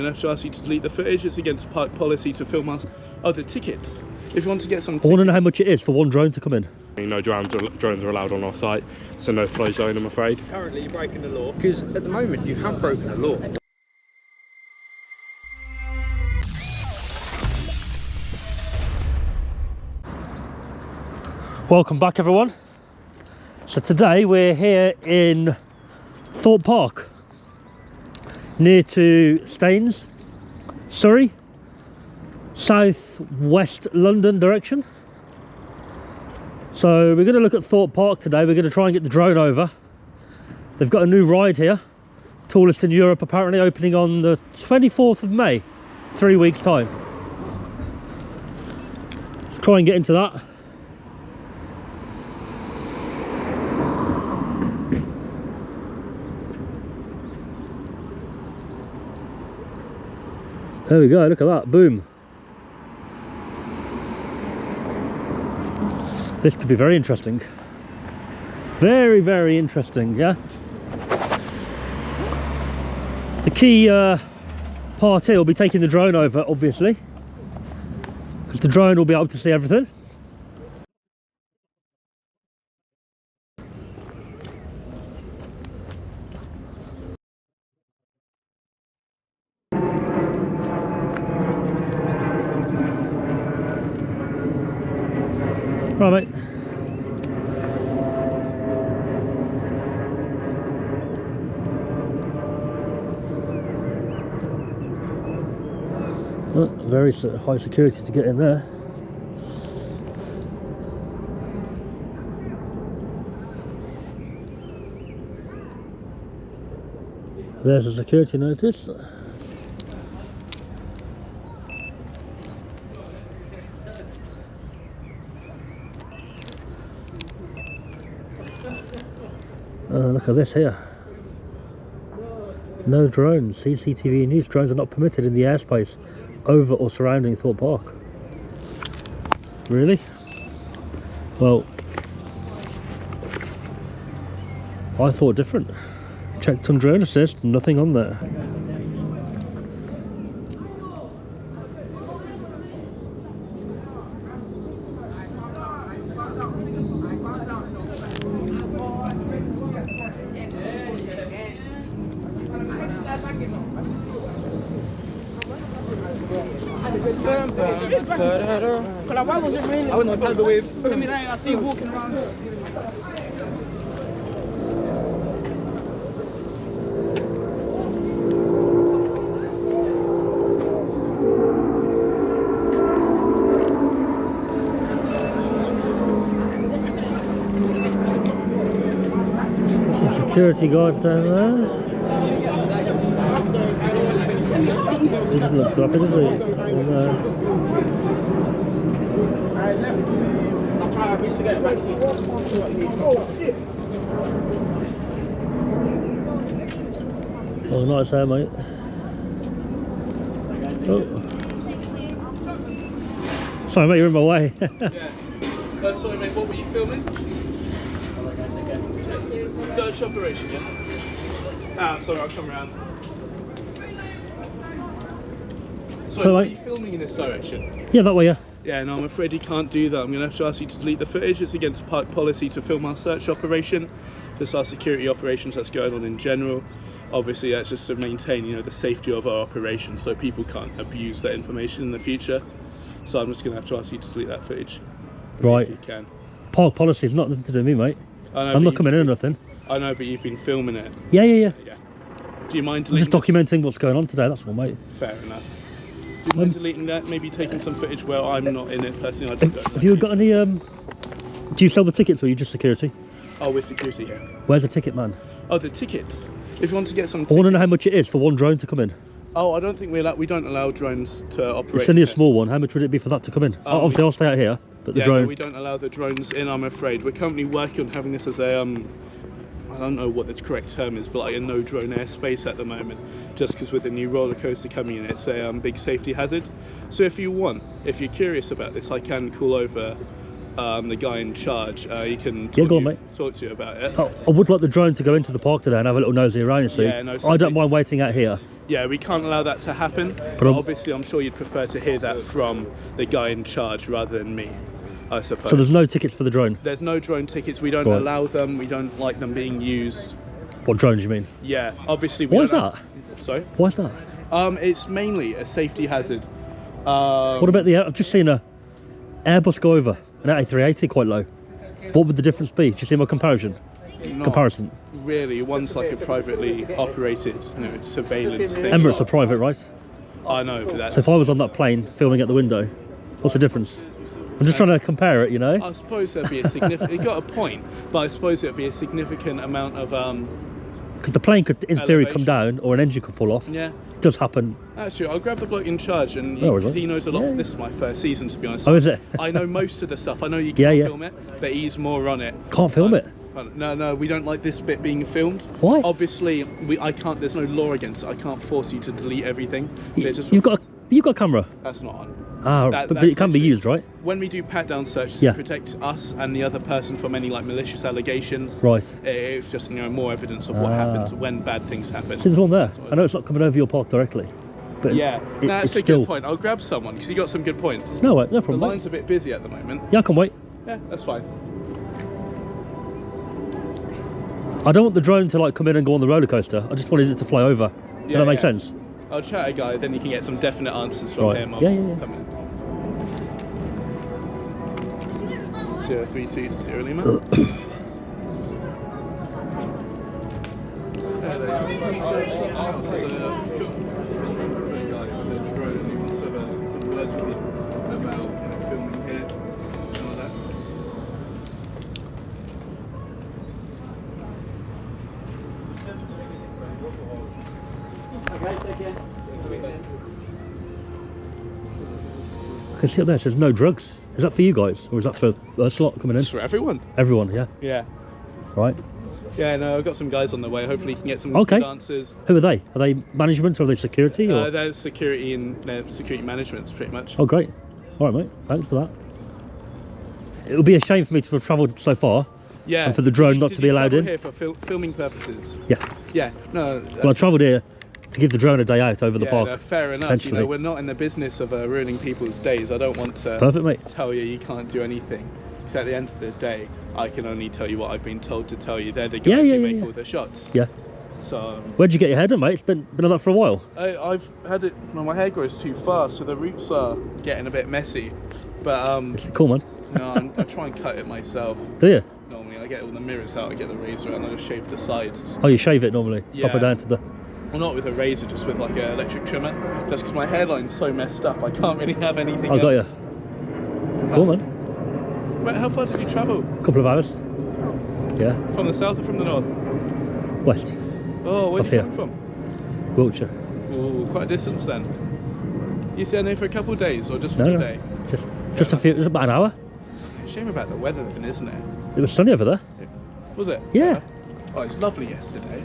And I have to ask you to delete the footage. It's against park policy to film us. Oh, the tickets. If you want to get some I want to know how much it is for one drone to come in. No drones are allowed on our site, so no fly zone, I'm afraid. Currently, you're breaking the law. Because at the moment, you have broken the law. Welcome back, everyone. So today we're here in Thorpe Park, near to Staines, Surrey, south-west London direction. So we're going to look at Thorpe Park today. We're going to try and get the drone over. They've got a new ride here, tallest in Europe apparently, opening on the 24th of May, 3 weeks time. Let's try and get into that. There we go, look at that, boom. This could be very interesting. Very, very interesting, yeah? The key part here will be taking the drone over, obviously, because the drone will be able to see everything. Right, mate. Oh, very high security to get in there. There's a security notice. Look at this here. No drones. CCTV news. Drones are not permitted in the airspace over or surrounding Thorpe Park. Really? Well, I thought different. Checked on drone assist, nothing on there. Why was it raining? I went on the wave. I see you walking around. Some security guards down there. He just looks up, doesn't he? I left. I'm trying to get the back seat. Oh, nice hair, mate. Oh. Sorry, mate, you're in my way. Yeah. Sorry, mate, what were you filming? Search operation, yeah? Sorry, I'll come around. Sorry, are you filming in this direction? Yeah, that way, yeah. Yeah, no, I'm afraid you can't do that. I'm going to have to ask you to delete the footage. It's against park policy to film our search operation, just our security operations that's going on in general. Obviously, that's just to maintain, you know, the safety of our operation, so people can't abuse that information in the future. So I'm just going to have to ask you to delete that footage. Right. If you can. Park policy is not nothing to do with me, mate. I know, I'm not coming in or nothing. I know, but you've been filming it. Yeah. Yeah. Do you mind I'm deleting just documenting what's going on today, that's all, mate. Fair enough. Do you mind deleting that? Maybe taking some footage where I'm not in it personally. I just don't know. Have you got any, do you sell the tickets or are you just security? Oh, we're security here. Where's the ticket man? Oh, the tickets. If you want to get some I want to know how much it is for one drone to come in. Oh, I don't think we don't allow drones to operate. It's only a small one. How much would it be for that to come in? Obviously, I'll stay out here, but the drone... No, we don't allow the drones in, I'm afraid. We're currently working on having this as a, I don't know what the correct term is, but like a no drone airspace at the moment, just because with the new roller coaster coming in, it's a big safety hazard. So if you want, if you're curious about this, I can call over the guy in charge. He can talk to you about it. I would like the drone to go into the park today and have a little nosy around, you see. Yeah, no, I don't mind waiting out here, Yeah, we can't allow that to happen. But obviously, I'm sure you'd prefer to hear that from the guy in charge rather than me, I suppose. So there's no tickets for the drone? There's no drone tickets. We don't allow them. We don't like them being used. What drones you mean? Yeah, obviously. We Why is that? Sorry? Why is that? It's mainly a safety hazard. What about I've just seen a Airbus go over an A380 quite low. What would the difference be? Do you see my comparison? Not really. One's like a privately operated, surveillance thing. Emirates are private, right? I know, but that's... So if I was on that plane filming at the window, what's the difference? I'm just trying to compare it, you know? I suppose there'd be a significant... You got a point, but I suppose there'd be a significant amount of... Because the plane could, in theory, come down, or an engine could fall off. Yeah. It does happen. That's true. I'll grab the bloke in charge, and he knows a lot. Yeah. This is my first season, to be honest. Oh, is it? I know most of the stuff. I know you can't film it, but he's more on it. Can't film it? No, we don't like this bit being filmed. Why? Obviously, I can't. There's no law against it. I can't force you to delete everything. You've got a camera. That's not on. But it can be used, right? When we do pat-down searches, it protects us and the other person from any malicious allegations. Right. It's just more evidence of what happens when bad things happen. See, there's one there. I know it's not coming over your park directly, but that's a good point. I'll grab someone because you got some good points. No problem. The line's a bit busy at the moment. Yeah, I can wait. Yeah, that's fine. I don't want the drone to come in and go on the roller coaster. I just wanted it to fly over. Does that make sense? I'll chat a guy, then you can get some definite answers from him. Yeah. 032 to Sierra Lima. I can see up there, it says no drugs. Is that for you guys, or is that for a slot coming in? It's for everyone. Everyone, yeah. Yeah. Right. Yeah, no, I've got some guys on the way. Hopefully you can get some good answers. Who are they? Are they management or are they security? Or? They're security and they're security management, pretty much. Oh, great. All right, mate. Thanks for that. It would be a shame for me to have travelled so far. Yeah. And for the drone not to be allowed in. Here for filming purposes. Yeah. Yeah. No. Well, I travelled here to give the drone a day out over the park. No, fair enough. We're not in the business of ruining people's days. I don't want to tell you can't do anything. Because at the end of the day, I can only tell you what I've been told to tell you. They're the guys who make all the shots. Yeah. So. Where'd you get your hair done, mate? It's been on that for a while. I've had it. Well, my hair grows too fast, so the roots are getting a bit messy. But cool, man. No, I try and cut it myself. Do you? Normally, I get all the mirrors out. I get the razor and I just shave the sides. Oh, you shave it normally? Yeah. Proper down to the. Well, not with a razor, just with like an electric trimmer. Just because my hairline's so messed up, I can't really have anything else. Got you. Cool, man. But how far did you travel? A couple of hours. Yeah. From the south or from the north? West. Oh, where did you come from? Wiltshire. Oh, quite a distance then. You staying there for a couple of days or just for a day? Just a few. It was about an hour. Shame about the weather then, isn't it? It was sunny over there. Was it? Yeah. Oh, it's lovely yesterday.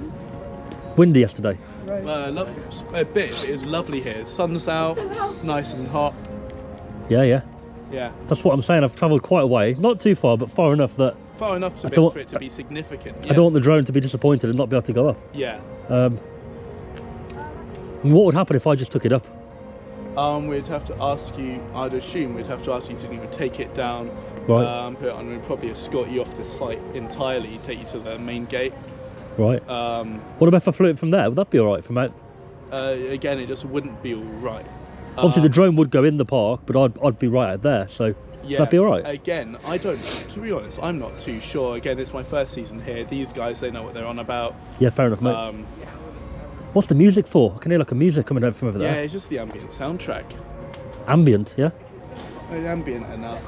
Windy yesterday. A bit, but it was lovely here. The sun's out, nice and hot. Yeah. Yeah. That's what I'm saying. I've travelled quite a way. Not too far, but far enough that... Far enough for it to be significant. Yeah. I don't want the drone to be disappointed and not be able to go up. Yeah. What would happen if I just took it up? We'd have to ask you, I'd assume we'd have to ask you to either take it down, right. Put it on, we'd probably escort you off the site entirely, take you to the main gate. Right. What about if I flew it from there? Would that be alright from out? Again, it just wouldn't be alright. Obviously the drone would go in the park, but I'd be right out there, so that'd be alright. Again, I don't know. To be honest, I'm not too sure. Again, it's my first season here. These guys, they know what they're on about. Yeah, fair enough, mate. What's the music for? I can hear like a music coming out from over there. Yeah, it's just the ambient soundtrack. Ambient, yeah? It's ambient enough.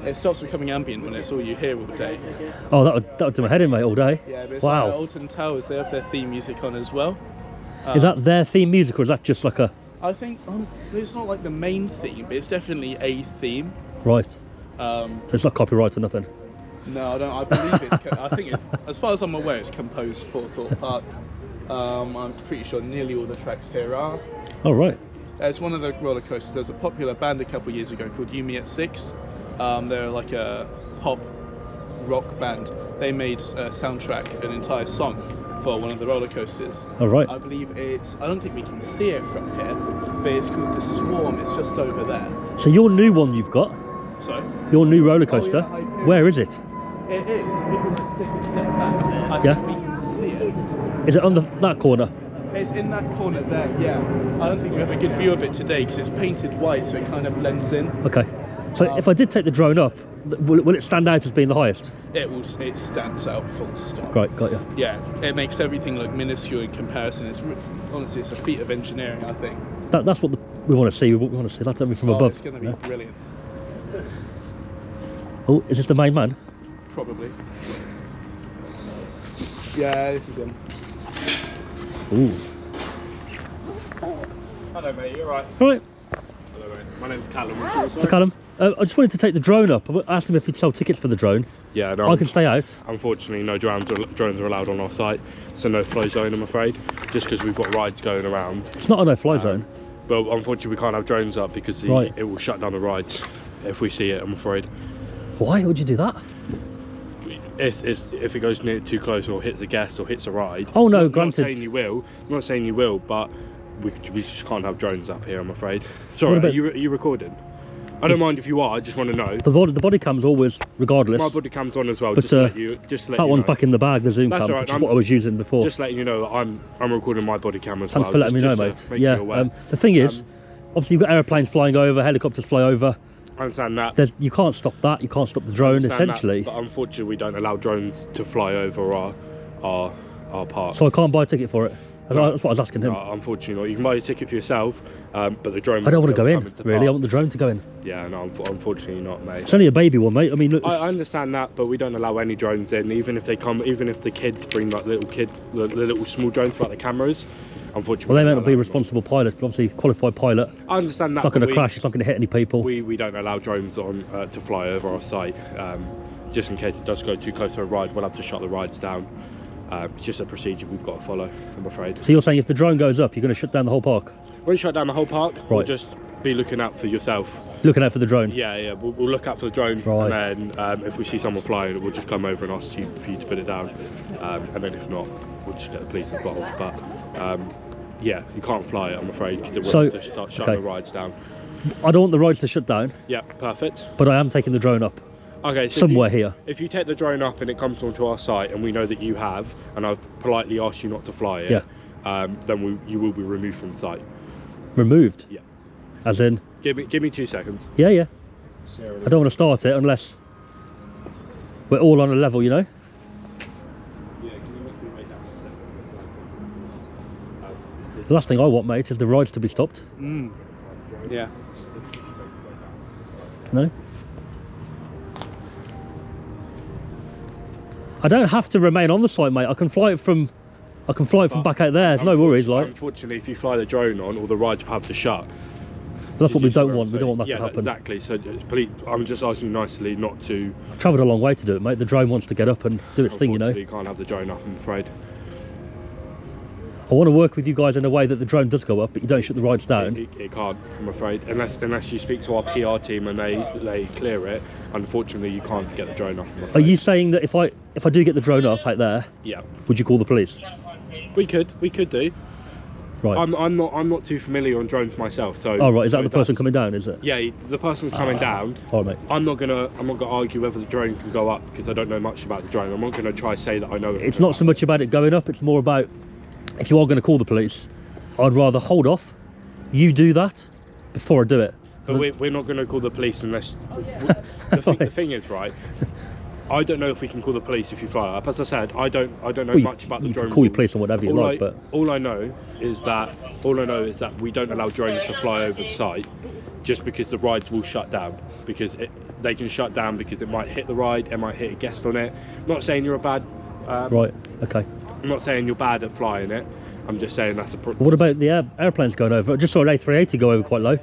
It stops becoming ambient when it's all you hear all day. Oh, that would do my head in, mate, all day. Yeah, but it's wow. like Alton Towers, they have their theme music on as well. Is that their theme music, or is that just like a... I think it's not like the main theme, but it's definitely a theme. Right. So it's not copyright or nothing? No, I don't. I believe it's... I think, as far as I'm aware, it's composed for Thorpe Park. I'm pretty sure nearly all the tracks here are. Oh, right. It's one of the roller coasters. There's a popular band a couple of years ago called You Me at 6. They're like a pop rock band. They made a soundtrack, an entire song for one of the roller coasters. All right. I believe I don't think we can see it from here, but it's called the Swarm. It's just over there. So your new one you've got, So your new roller coaster, Hyperia. where is it? it is. If we were to take a step back, I Yeah. think we can see it. Is it on that corner? It's in that corner there, yeah. I don't think we have a good view of it today because it's painted white, so it kind of blends in. Okay. So if I did take the drone up, will it stand out as being the highest? It stands out full stop. Right, got you. Yeah, it makes everything look minuscule in comparison. Honestly, it's a feat of engineering, I think. That's what we want to see. We want to see that, don't we, from above? It's going to be Yeah. brilliant. Oh, is this the main man? Probably. Yeah, this is him. Ooh. Hello mate, you alright? All right. Hello mate, my name's Callum. Hi, Callum. I just wanted to take the drone up. I asked him if he'd sell tickets for the drone. Yeah, no, I can stay out. unfortunately no drones are allowed on our site, so no fly zone I'm afraid, just because we've got rides going around. It's not a no-fly zone. But unfortunately we can't have drones up because Right. it will shut down the rides if we see it, I'm afraid. Why would you do that? It's if it goes near too close or hits a guest or hits a ride. Oh no, I'm granted. not saying you will, but we just can't have drones up here, I'm afraid. Sorry, What about- are you recording? I don't mind if you are, I just want to know. The body cam's always, regardless. My body cam's on as well, But, just to let you that one's know. back in the bag, the zoom That's cam, all right, which is I'm- what I was using before. Just letting you know that I'm recording my body cam as Thanks well. for letting me know, just mate. to make Yeah. you aware. The thing is, obviously you've got aeroplanes flying over, helicopters fly over. I understand that. You can't stop that. You can't stop the drone. Understand that, Essentially, but unfortunately we don't allow drones to fly over our park. so I can't buy a ticket for it. That's what I was asking him. No, unfortunately not. You can buy a ticket for yourself, but the drone. I don't want to go in. come into Really, I park. want the drone to go in. Yeah, no, unfortunately not, mate. It's only a baby one, mate. I mean, look, I understand that, but we don't allow any drones in. Even if the kids bring like the little small drones for like the cameras. Unfortunately, well, they we may don't not be allow them. responsible pilots, but obviously qualified pilot. I understand that. It's not going but to crash. It's not going to hit any people. We don't allow drones on to fly over our site. Just in case it does go too close to a ride, we'll have to shut the rides down. It's just a procedure we've got to follow, I'm afraid. So you're saying if the drone goes up, you're going to shut down the whole park? Won't shut down the whole park. We'll Right. just be looking out for yourself. Looking out for the drone. Yeah. We'll look out for the drone, Right. and then if we see someone flying, we'll just come over and ask you for you to put it down. And then if not, we'll just get the police involved. But yeah, you can't fly it, I'm afraid, because it will So, have to start shutting okay. the rides down. I don't want the rides to shut down, Yeah, perfect. but I am taking the drone up Okay, so somewhere here. If you take the drone up and it comes onto our site, and we know that you have, and I've politely asked you not to fly it, then you will be removed from the site. Removed. Yeah. As in, Give me 2 seconds. yeah. I don't want to start it unless we're all on a level, you know. The last thing I want, mate, is the rides to be stopped. Yeah. No. I don't have to remain on the site, mate. I can fly it from back out there. There's no worries, like. Unfortunately, if you fly the drone on, all the rides will have to shut. But that's what we You see don't I'm want. We don't want that saying? to happen. Exactly. So, please, I'm just asking you nicely not to. I've travelled a long way to do it, mate. The drone wants to get up and do its thing, you know. Unfortunately, you can't have the drone up, I'm afraid. I want to work with you guys in a way that the drone does go up, but you don't shut the rides down. It can't, I'm afraid, unless you speak to our PR team and they clear it. Unfortunately, you can't get the drone up. I'm Are afraid. you saying that if I do get the drone up out there, Yeah, would you call the police? we could do. Right. I'm not too familiar on drones myself, so. Oh right, is that so the person that's- coming down? Is it? Yeah, the person coming down. All right, mate. I'm not gonna argue whether the drone can go up because I don't know much about the drone. I'm not gonna try to say that I know it. It's not so much about it going up. It's more about if you are going to call the police, I'd rather hold off. You do that before I do it. But we're not going to call the police unless. The thing is, right? I don't know if we can call the police if you fly up. As I said, I don't know Well, much about the you drone. can call your rules. police on whatever you like, but all I know is that we don't allow drones to fly over the site, just because the rides will shut down. Because they can shut down because it might hit the ride, it might hit a guest on it. I'm not saying you're a bad. right, okay. I'm not saying you're bad at flying it. I'm just saying that's a. What about the airplanes going over? I just saw an A380 go over quite low.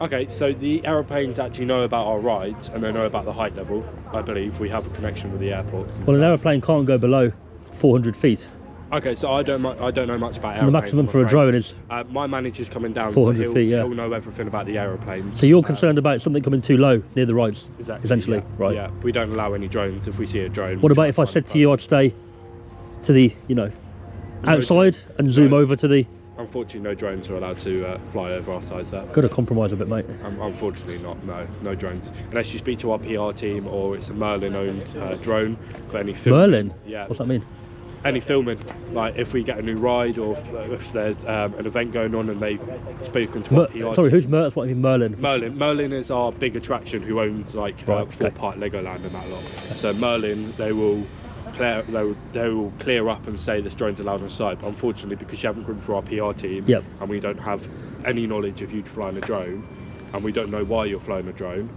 Okay, so the aeroplanes actually know about our rides and they know about the height level. I believe we have a connection with the airports. and Well, an stuff. aeroplane can't go below 400 feet. Okay, so I don't know much about aeroplanes. And the maximum I'm for a afraid. drone is. My manager's coming down. 400 so feet, yeah. He'll know everything about the aeroplanes. So you're concerned about something coming too low near the rides, Exactly, essentially, yeah. right? Yeah, we don't allow any drones. If we see a drone. What we about try if I and said find to you I'd stay to the, you know, outside and zoom over to the... Unfortunately, no drones are allowed to fly over our sides there. Got to compromise a bit, mate. Unfortunately not, no drones. Unless you speak to our PR team or it's a Merlin-owned drone for any filming. Merlin? Yeah. What's that mean? Any filming, like if we get a new ride or if there's an event going on and they've spoken to our PR Sorry, team. who's Merlin? What do you mean Merlin? Merlin is our big attraction who owns like Thorpe Park, Legoland and that lot. So Merlin, they will clear up and say this drone's allowed on site. But unfortunately, because you haven't gone through our PR team and we don't have any knowledge of you flying a drone and we don't know why you're flying a drone.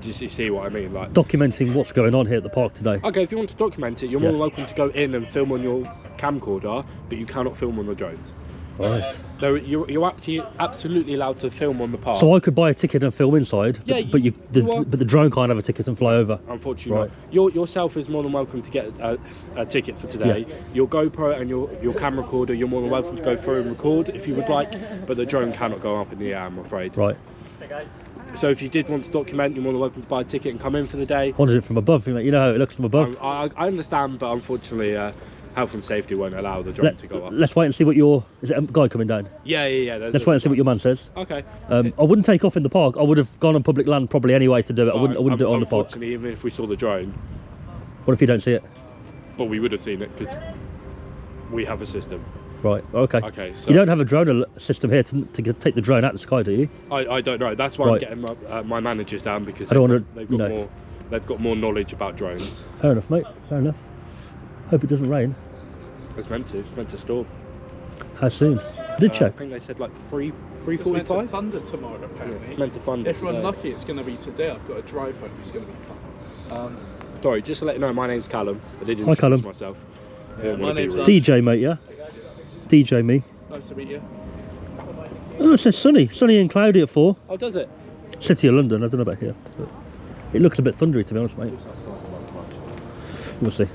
Do you see what I mean? Like documenting what's going on here at the park today. Okay, if you want to document it, you're more than welcome to go in and film on your camcorder, but you cannot film on the drones. Right. No, you're absolutely allowed to film on the park. So I could buy a ticket and film inside, but the drone can't have a ticket and fly over. Unfortunately, not. Yourself is more than welcome to get a ticket for today. Yeah. Your GoPro and your camera recorder, you're more than welcome to go through and record if you would like, but the drone cannot go up in the air, I'm afraid. Right. So if you did want to document, you're more than welcome to buy a ticket and come in for the day. I wanted it from above, you know how it looks from above. I understand, but unfortunately, health and safety won't allow the drone to go up. Let's wait and see what is it a guy coming down? Yeah. Let's wait and see what your man says. Okay. I wouldn't take off in the park. I would have gone on public land probably anyway to do it. I wouldn't do it on the park. Unfortunately, even if we saw the drone. What if you don't see it? Well, we would have seen it because we have a system. Right, okay. Okay, so you don't have a drone system here to take the drone out of the sky, do you? I don't know. That's why I'm getting my managers down because they've got more knowledge about drones. Fair enough, mate. Fair enough. Hope it doesn't rain. It's meant to. It's meant to storm. How soon? Did check? I think they said like 3:45. It's meant to thunder tomorrow, apparently. Yeah, it's meant to thunder. If we're unlucky, it's going to be today. I've got a drive home. It's going to be fun. Sorry, just to let you know, my name's Callum. I did Hi, Callum. myself. My name's DJ, mate. Yeah. DJ me. Nice to meet you. Oh, it says sunny and cloudy at 4. Oh, does it? City of London. I don't know about here. But it looks a bit thundery, to be honest, mate. We'll see.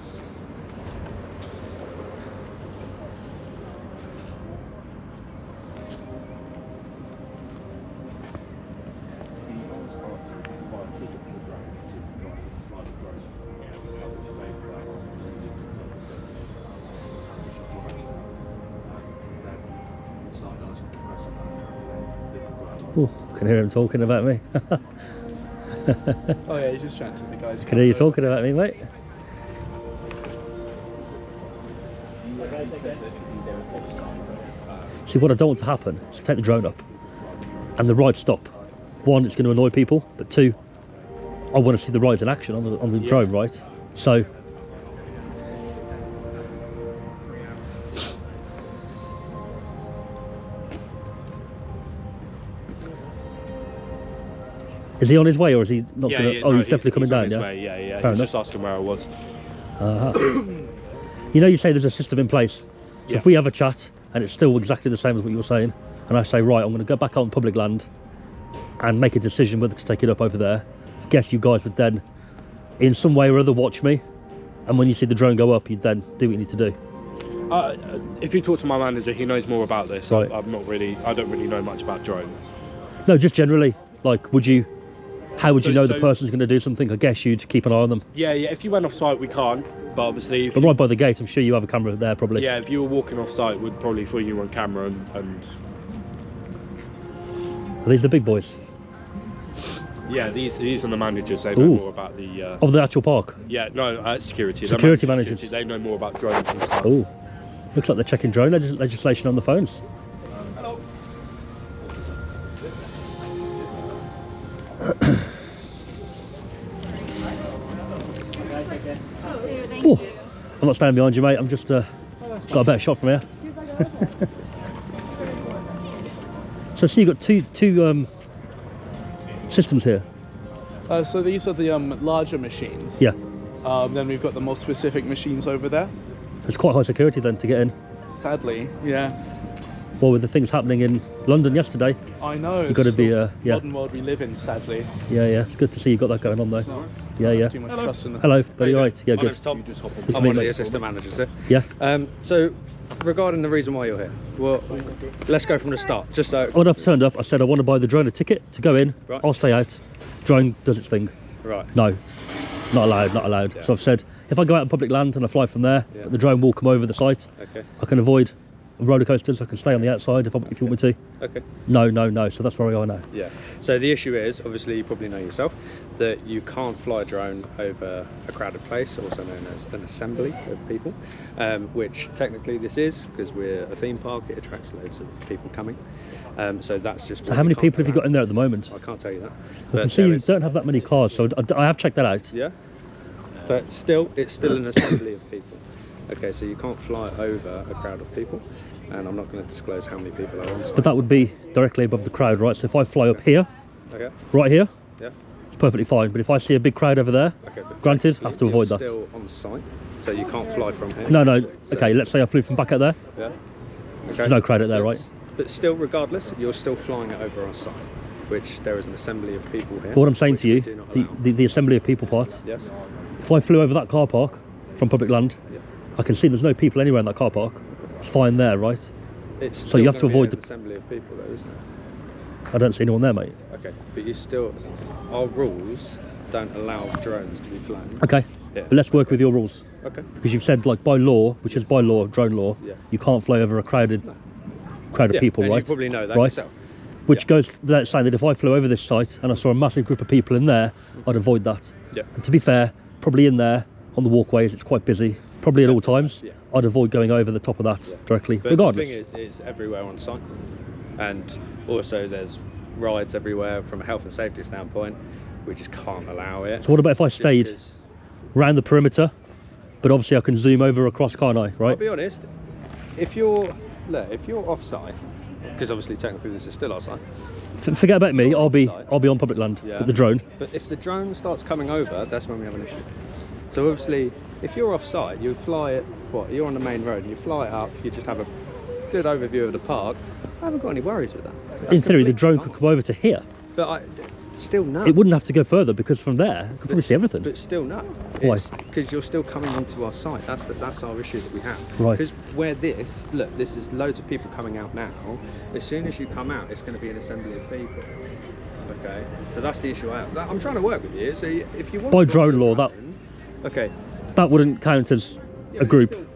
Oh, can hear him talking about me. Oh yeah, he's just chatting to the guys. Can hear you talking about me, mate. See, what I don't want to happen is to take the drone up and the ride stop. One, it's going to annoy people, but two, I want to see the rides in action on the drone, right? So is he on his way, or is he not going to? Oh, he's definitely coming down, yeah? Yeah. Fair He's enough. just asking where I was. You know, you say there's a system in place. So if we have a chat and it's still exactly the same as what you're saying, and I say, right, I'm going to go back out on public land and make a decision whether to take it up over there, I guess you guys would then, in some way or other, watch me. And when you see the drone go up, you'd then do what you need to do. If you talk to my manager, he knows more about this. Right. I don't really know much about drones. No, just generally, like, how would you know the person's going to do something? I guess you'd keep an eye on them. Yeah. If you went off site, we can't. But obviously, But right by the gate, I'm sure you have a camera there, probably. Yeah, if you were walking off site, we'd probably put you on camera and Are these the big boys? yeah, these are the managers. They know more about the of the actual park? yeah, no, security. Security managers. They know more about drones and stuff. Oh, looks like they're checking drone legislation on the phones. Oh, I'm not standing behind you, mate. I'm just got a better shot from here. So you've got two systems here. So these are the larger machines. Yeah. Then we've got the more specific machines over there. It's quite high security then to get in. Sadly, yeah. Well, with the things happening in London yesterday, I know. you've got to be yeah. Modern world we live in, sadly. Yeah. It's good to see you got that going on though. So, Yeah. Too much trust in them. Hello, buddy. All right. Yeah, My good. name's Tom. Good to I'm meet one of you. the assistant managers there. Yeah. So, regarding the reason why you're here, well, let's go from the start. Just so. When I've turned up, I said I want to buy the drone a ticket to go in. Right. I'll stay out. Drone does its thing. Right. No. Not allowed, not allowed. Yeah. So I've said, if I go out on public land and I fly from there, Yeah. the drone will come over the site. Okay. I can avoid roller coasters. I can stay on the outside if you want me to. Okay. No. So that's where we are now. Yeah. So the issue is, obviously, you probably know yourself, that you can't fly a drone over a crowded place, also known as an assembly of people, which technically this is, because we're a theme park. It attracts loads of people coming. So that's just. So how many people have you got in there at the moment? I can't tell you that. I can see you don't have that many cars, so I have checked that out. Yeah. But still, it's still an assembly of people. Okay, so you can't fly over a crowd of people, and I'm not going to disclose how many people are on site. But that would be directly above the crowd, right? So if I fly up here, Okay. right here, Yeah. it's perfectly fine. But if I see a big crowd over there, Okay. But granted, I have to avoid you're that. Still on site, so you can't fly from here. No. So- Okay, let's say I flew from back out there. Yeah. Okay. There's no crowd out there, right? But still, regardless, you're still flying it over our site, which there is an assembly of people here. But what I'm saying to you, which we do not allow. the assembly of people part, Yes. if I flew over that car park from public land, Yeah. I can see there's no people anywhere in that car park. It's fine there, right? It's So still you have to gonna be avoid an the- assembly of people, though, isn't it? I don't see anyone there, mate. Okay, but you still, our rules don't allow drones to be flown. Okay, Yeah. but let's work with your rules. Okay. Because you've said, like, by law, which is by law, drone law, Yeah. you can't fly over a crowded Yeah, people, and right? you probably know that right? yourself. Which goes without saying that if I flew over this site and I saw a massive group of people in there, I'd avoid that. Yeah. And to be fair, probably in there on the walkways, it's quite busy. Probably at all times, Yeah. I'd avoid going over the top of that Yeah. directly, But regardless. the thing is, it's everywhere on site, and also there's rides everywhere from a health and safety standpoint. We just can't allow it. So what about if I just stayed because- round the perimeter, but obviously I can zoom over across, can't I? I'll Right? be honest. If you're off site, because obviously technically this is still our site. Forget about me. I'll be Offside. on public land. Yeah. But the drone, But if the drone starts coming over, that's when we have an issue. So obviously, if you're off site, you fly it. You're on the main road and you fly it up. You just have a good overview of the park. I haven't got any worries with that. That's in theory, the completely drone fine. could come over to here. But still no. It wouldn't have to go further because from there, I could probably see everything. But still no. Why? Because you're still coming onto our site. That's our issue that we have. Right. Because where this is loads of people coming out now. As soon as you come out, it's going to be an assembly of people. Okay. So that's the issue I have. I'm trying to work with you. So if you want By to fly drone the law, that- drone- okay. That wouldn't count as Yeah, a but group.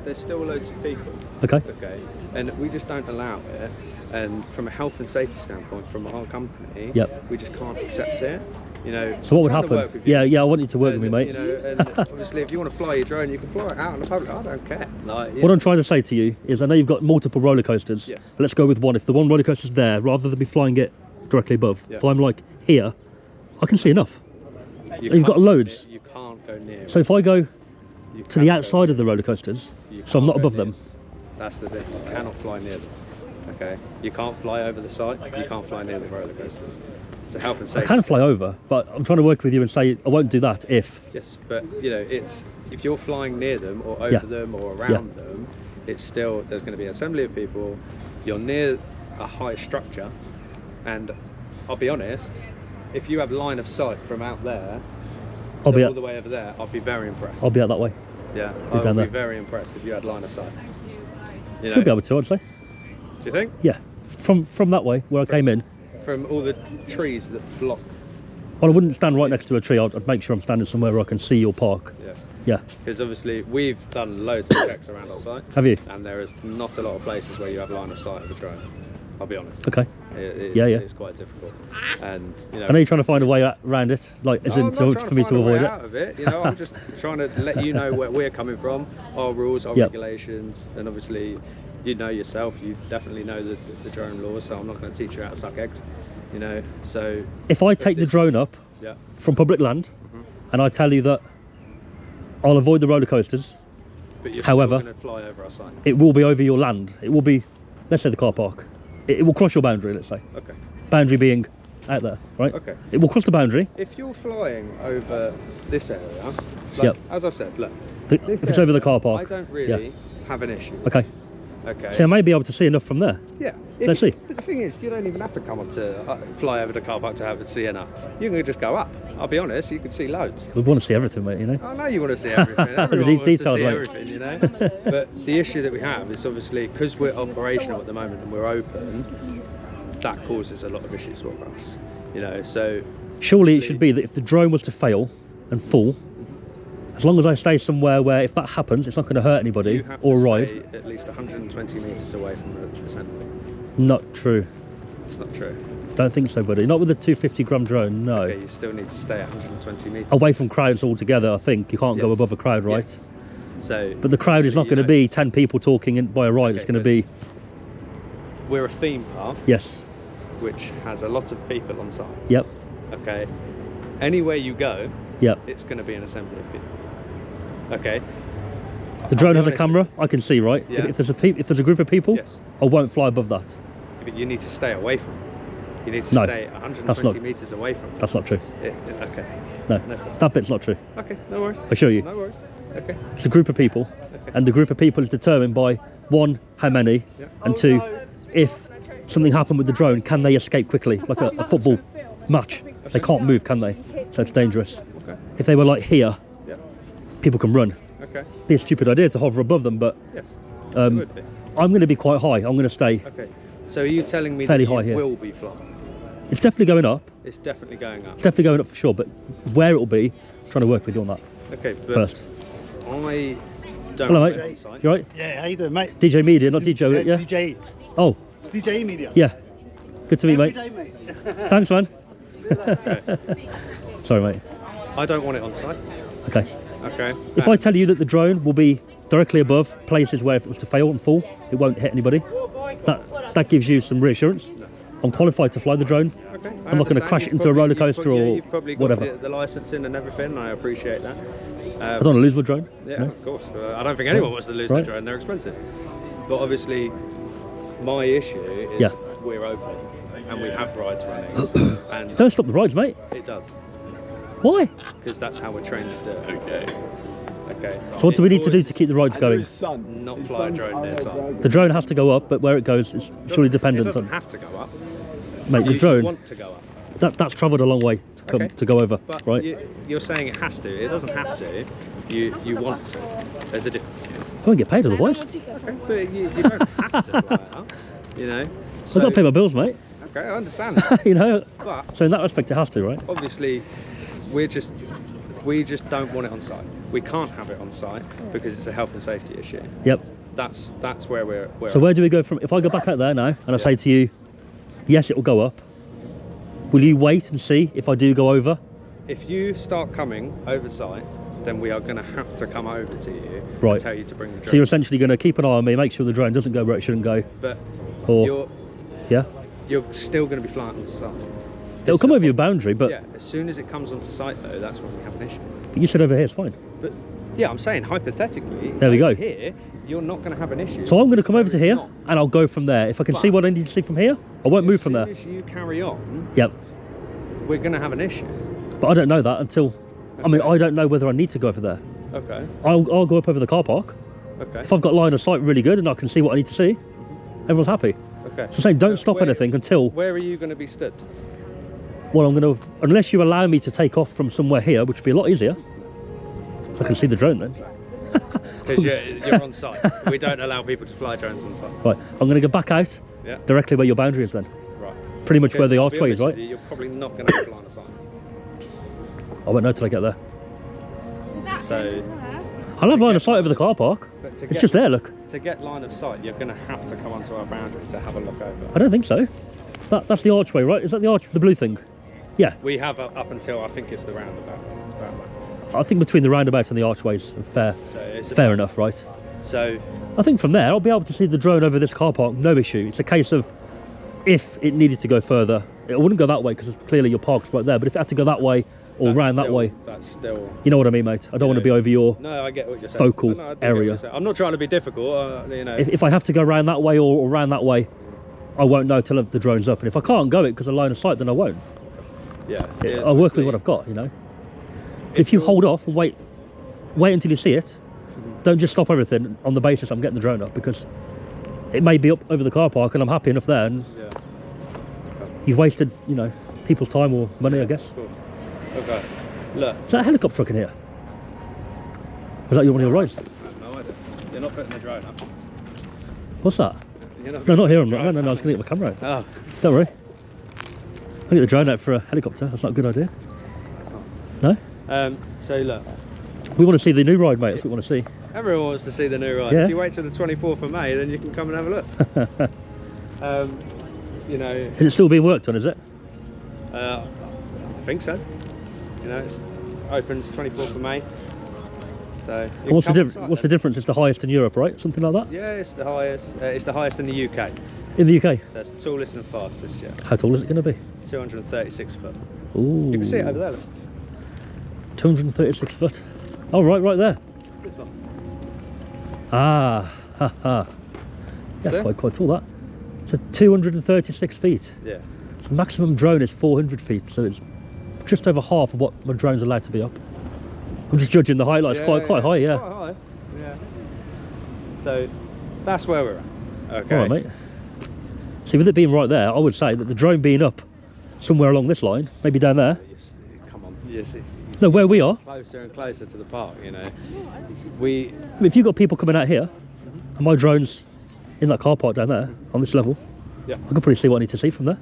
There's still loads of people. Okay. Okay. And we just don't allow it. And from a health and safety standpoint, from our company, Yep. we just can't accept it. You know. So what would I'm trying to happen? work with you. Yeah, I want you to work with me, mate. You know, and obviously, if you want to fly your drone, you can fly it out in the public. I don't care. Like, What I'm trying to say to you is, I know you've got multiple roller coasters. Yes. Let's go with one. If the one roller coaster's there, rather than me flying it directly above, Yeah. if I'm like here, I can see enough. you You've got can't go loads. near- You can't go near. So if I go You to the can't go outside of the near. roller coasters, You so I'm can't not go above near them. That's the thing. You cannot fly near them. Okay. You can't fly over the site. You can't fly near the roller coasters. So health and I safety. can fly over, but I'm trying to work with you and say I won't do that if. Yes, but you know, it's if you're flying near them or over Yeah. them or around them, it's still there's going to be an assembly of people. You're near a high structure, and I'll be honest, if you have line of sight from out there I'll to be all out, the way over there, I'll be very impressed. I'll be out that way. Yeah, Be I down would there. be very impressed if you had line of sight. You know, Should be able to, I'd say. do you think? Yeah. From that way where I came in. From all the trees that block. Well, I wouldn't stand right next to a tree. I'd make sure I'm standing somewhere where I can see your park. Yeah. Yeah. Because obviously we've done loads of checks around our site. Have you? And there is not a lot of places where you have line of sight of the drone. I'll be honest. Okay. It's, Yeah. It's quite difficult. And you know. I know you're trying to find a way around it, like as No, in I'm not trying for me find to a way avoid it. out of it. You know, I'm just trying to let you know where we're coming from, our rules, our Yep. regulations, and obviously, you know yourself. You definitely know the drone laws, so I'm not going to teach you how to suck eggs. You know, so If I take the this- drone up yeah. from public land Mhm. and I tell you that I'll avoid the roller coasters, But you're However- still going to fly over our site. it will be over your land. It will be, let's say, the car park. It will cross your boundary, let's say. Okay. Boundary being out there, right? Okay. It will cross the boundary. If you're flying over this area, like, Yep. as I've said, look. If this it's over the area, car park. I don't really have an issue. Okay. Okay. So I may be able to see enough from there. Yeah. Let's see. But the thing is, you don't even have to come on to fly over the car park to have it see enough. You can just go up. I'll be honest, you can see loads. We want to see everything, mate, you know? I know you want to see everything. The Everyone wants details, to see mate. everything, you know. But the issue that we have is obviously because we're operational at the moment and we're open, that causes a lot of issues for us. You know, so Surely it should be that if the drone was to fail and full, as long as I stay somewhere where if that happens, it's not going to hurt anybody You have or to ride. stay at least 120 metres away from the assembly. Not true. It's not true. Don't think so, buddy. Not with a 250-gram drone, no. Okay, you still need to stay 120 metres. Away from crowds altogether, I think. You can't go Yes. above a crowd, right? Yes. So, But the crowd is so not going to be 10 people talking by a ride. Okay, It's going to but- be, We're a theme park, yes, which has a lot of people on site. yep, Okay. Anywhere you go, yep. it's going to be an assembly of people. Okay. The drone has a camera, I can see, right? Yeah. If there's a group of people, Yes. I won't fly above that. But you need to stay away from it. You need to No, stay that's 120 not- metres away from it. That's not true. Okay. No, No. that bit's not true. Okay, no worries. I assure you. No worries. Okay. It's a group of people, Okay. and the group of people is determined by one, how many, Yeah. and two, if something happened with the drone, can they escape quickly, like a football match? They can't move, can they? So it's dangerous. Okay. If they were like here, Yeah. people can run. Okay. Be a stupid idea to hover above them, but Yes. It um, would be. I'm going to be quite high. I'm going to stay. Okay. So are you telling me Fairly that you high here. will be flying? It's definitely going up. It's definitely going up. It's definitely going up for sure. But where it will be, I'm trying to work with you on that Okay, but first. I don't Hello, want it mate. on site. You right? Yeah, how you doing, mate? DJ Media, not DJ. Yeah. DJ. Oh, DJ Media. yeah. Good to meet you, Every mate. day, mate. Thanks, man. Sorry, mate. I don't want it on site. Okay. Okay. If I tell you that the drone will be directly above places where if it was to fail and fall, it won't hit anybody, that gives you some reassurance. I'm qualified to fly the drone. Okay, I'm not going to crash it into a roller coaster or you've probably got whatever. the licensing and everything. I appreciate that. I don't want to lose my drone. Yeah, No? of course. I don't think anyone wants to lose Right. their drone. They're expensive. But obviously, my issue is Yeah. we're open and we have rides running, and Don't stop the rides, mate. it does Why? because that's how we're trained to do it. Okay. Okay. So what do we need to do to keep the rides going? Not fly a drone near site. The drone has to go up, but where it goes is surely It dependent doesn't on. have to go up. Mate, the You drone want to go up. that's travelled a long way to come Okay. to go over, But right? you're saying it has to. It doesn't have to. You want to. There's a difference. I won't get paid otherwise. Okay, but you don't have to fly it up. You know. I've got to pay my bills, mate. Okay, I understand that. You know. But So in that respect, it has to, right? obviously, we just don't want it on site. We can't have it on site because it's a health and safety issue. Yep. That's where we're. So where do we go from? If I go back out there now and I say to you, yes, it will go up. Will you wait and see if I do go over? If you start coming over site, then we are going to have to come over to you Right. and tell you to bring the drone. So you're essentially going to keep an eye on me, make sure the drone doesn't go where it shouldn't go, But or yeah, you're still going to be flying on site. it'll come over your boundary. But Yeah, as soon as it comes onto site though, that's when we have an issue. you said over here, it's fine. But yeah, I'm saying hypothetically, There we over go. here, you're not going to have an issue. So I'm going to come over to There is here not. and I'll go from there. If I can see what I need to see from here, I won't move from there. As soon as you carry on, Yep. we're going to have an issue. But I don't know that until. I mean, I don't know whether I need to go over there. Okay. I'll go up over the car park. Okay. If I've got line of sight really good and I can see what I need to see, everyone's happy. Okay. So saying don't stop Where- anything until, Where are you going to be stood? well, I'm going to, unless you allow me to take off from somewhere here, which would be a lot easier. I can see the drone then. Because you're on site. We don't allow people to fly drones on site. Right, I'm going to go back out Yeah. directly where your boundary is then. Right. Pretty much where the Because I'll be archway is, honest with right? you, you're probably not going to have line of sight. I won't know till I get there. So I'll have line of sight over the car park. but to It's get- just there, look. To get line of sight, you're going to have to come onto our boundary to have a look over. I don't think so. That's the archway, right? Is that the arch, the blue thing? Yeah, We have up until I think it's the roundabout. I think between the roundabouts and the archways, fair, So it's fair enough, right? So I think from there, I'll be able to see the drone over this car park, no issue. It's a case of if it needed to go further, it wouldn't go that way because clearly your park's right there, but if it had to go that way or that's round that still- way, That's still. you know what I mean, mate? I don't want to be over your... No, I get what you're saying. Focal No, I do get what area. you're saying. I'm not trying to be difficult. You know. If I have to go round that way or round that way, I won't know till the drone's up. And if I can't go it because of line of sight, then I won't. yeah. I'll work with what I've got, you know? If you hold off and wait until you see it, don't just stop everything on the basis I'm getting the drone up, because it may be up over the car park and I'm happy enough there and Yeah. you've wasted, you know, people's time or money, I guess. Of course. Okay. Look. Is that a helicopter truck in here? Was that one of your rides? No idea. You're not putting the drone up. What's that? You're not No, not here. I'm putting not. the No, I was going to get my camera out. drone up. Don't worry. I'll get the drone out for a helicopter. That's not a good idea. No? Oh. So look, We want to see the new ride, mate. That's what we want to see. everyone wants to see the new ride. Yeah. If you wait till the 24th of May, then you can come and have a look. You know, Is it still being worked on, is it? I think so. You know, it opens 24th of May. So you And what's can the come difference? on What's the site difference? It's the highest in Europe, right? Something like that? then. Yeah, it's the highest. It's the highest in the UK. In the UK? So it's the tallest and fastest. Yeah, How tall is it going to be? 236 foot. Ooh. You can see it over there. Look. 236 foot. Oh, right there. Ah, ha ha. Yeah, See? that's quite tall, that. So 236 feet. Yeah. So maximum drone is 400 feet, so it's just over half of what my drone's allowed to be up. I'm just judging the height, like it's quite high, yeah. Quite high. Yeah. So that's where we're at. Okay. All right, mate. See, with it being right there, I would say that the drone being up somewhere along this line, maybe down there. Come on. Yes. No, where we are. Closer and closer to the park. You know. I mean, if you've got people coming out here, and my drone's in that car park down there, on this level, Yeah. I can probably see what I need to see from there.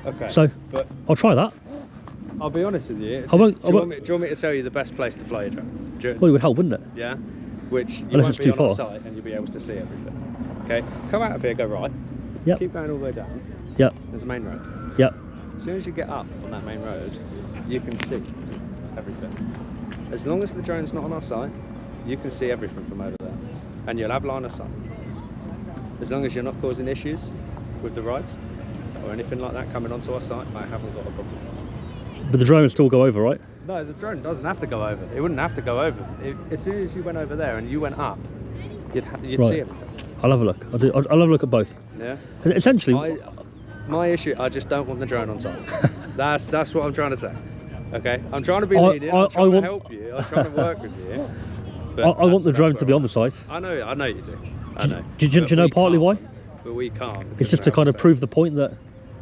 Okay. So, but I'll try that. I'll be honest with you. I won't- Do you want me to tell you the best place to fly your drone? Well, it would help, wouldn't it? Yeah. Which you Unless won't it's be too on our far. site and you'll be able to see everything. Okay. Come out of here. Go right. Yep. Keep going all the way down. Yep. There's a main road. Yep. As soon as you get up on that main road, you can see everything. As long as the drone's not on our site, you can see everything from over there. And you'll have line of sight. As long as you're not causing issues with the rides or anything like that coming onto our site, I haven't got a problem. But the drone will still go over, right? No, the drone doesn't have to go over. It wouldn't have to go over. As soon as you went over there and you went up, you'd Right. see everything. I'll have a look. I'll have a look at both. Yeah. Essentially, My issue, I just don't want the drone on site. That's what I'm trying to say. Okay, I'm trying to be I- lenient. I- I'm trying I to want- help you. I'm trying to work with you. But I want the that's drone to be where on the site. I know you do. I Do- know. do you But know we partly can't. why? But we can't. It's because just to we're kind of outside. prove the point that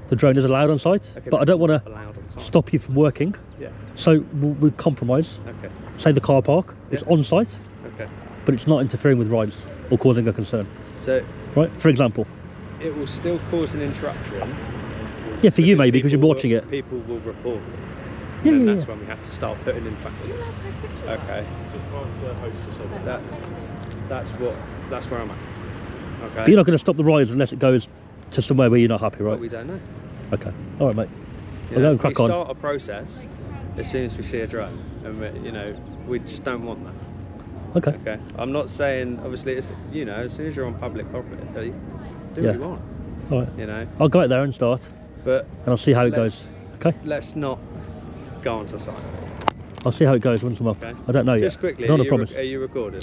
the drone is allowed on site. Okay, But I don't want to allowed on site. stop you from working. Yeah. So we compromise. Okay. Say the car park, it's Yeah. on site, Okay. but it's not interfering with rides or causing a concern. So Right? For example. it will still cause an interruption. Yeah, for you maybe because you're people watching will- it. People will report it. Yeah, And yeah, that's yeah. when we have to start putting in factors. Okay. That's where I'm at. Okay. But you're not going to stop the rides unless it goes to somewhere where you're not happy, But right? we don't know. Okay. All right, mate. You We'll know, go and crack we on. start a process as soon as we see a drone, and we just don't want that. Okay. Okay. I'm not saying obviously it's, as soon as you're on public property, do Yeah. what you want. All right. You know, I'll go out there and start, but and I'll see how it Let's- goes. Okay. let's not go onto site. I'll see how it goes once I'm up. Okay. I don't know yet. Just quickly, Don't are I promise. are you recording?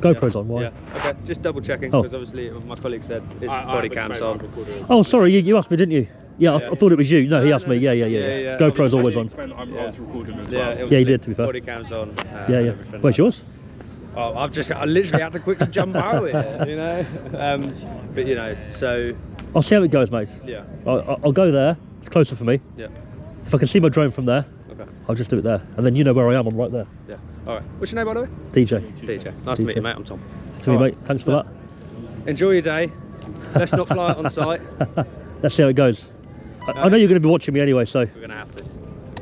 GoPro's on. Why? Yeah. Okay. Just double checking Oh. because obviously my colleague said his I body haven't cam's made on. my recorder as Oh, well. sorry. You asked me, didn't you? Yeah. I thought it was you. No, he No, asked no. me. Yeah. Yeah. GoPro's always on. I'm Yeah. recording as Yeah. well. It was Yeah, he did, to be fair. Body cam's on. Yeah. and everything Where's like yours? that. Oh, I literally had to quickly jump out here, But so I'll see how it goes, mate. yeah, I'll go there. It's closer for me. yeah. If I can see my drone from there, Okay. I'll just do it there. And then you know where I am. I'm right there. Yeah. All right. What's your name, by the way? DJ. DJ. Nice to meet you, mate. I'm Tom. To me, All right. mate. Thanks for that. Enjoy your day. Let's not fly it on site. Let's see how it goes. I know you're going to be watching me anyway, so. We're gonna have to.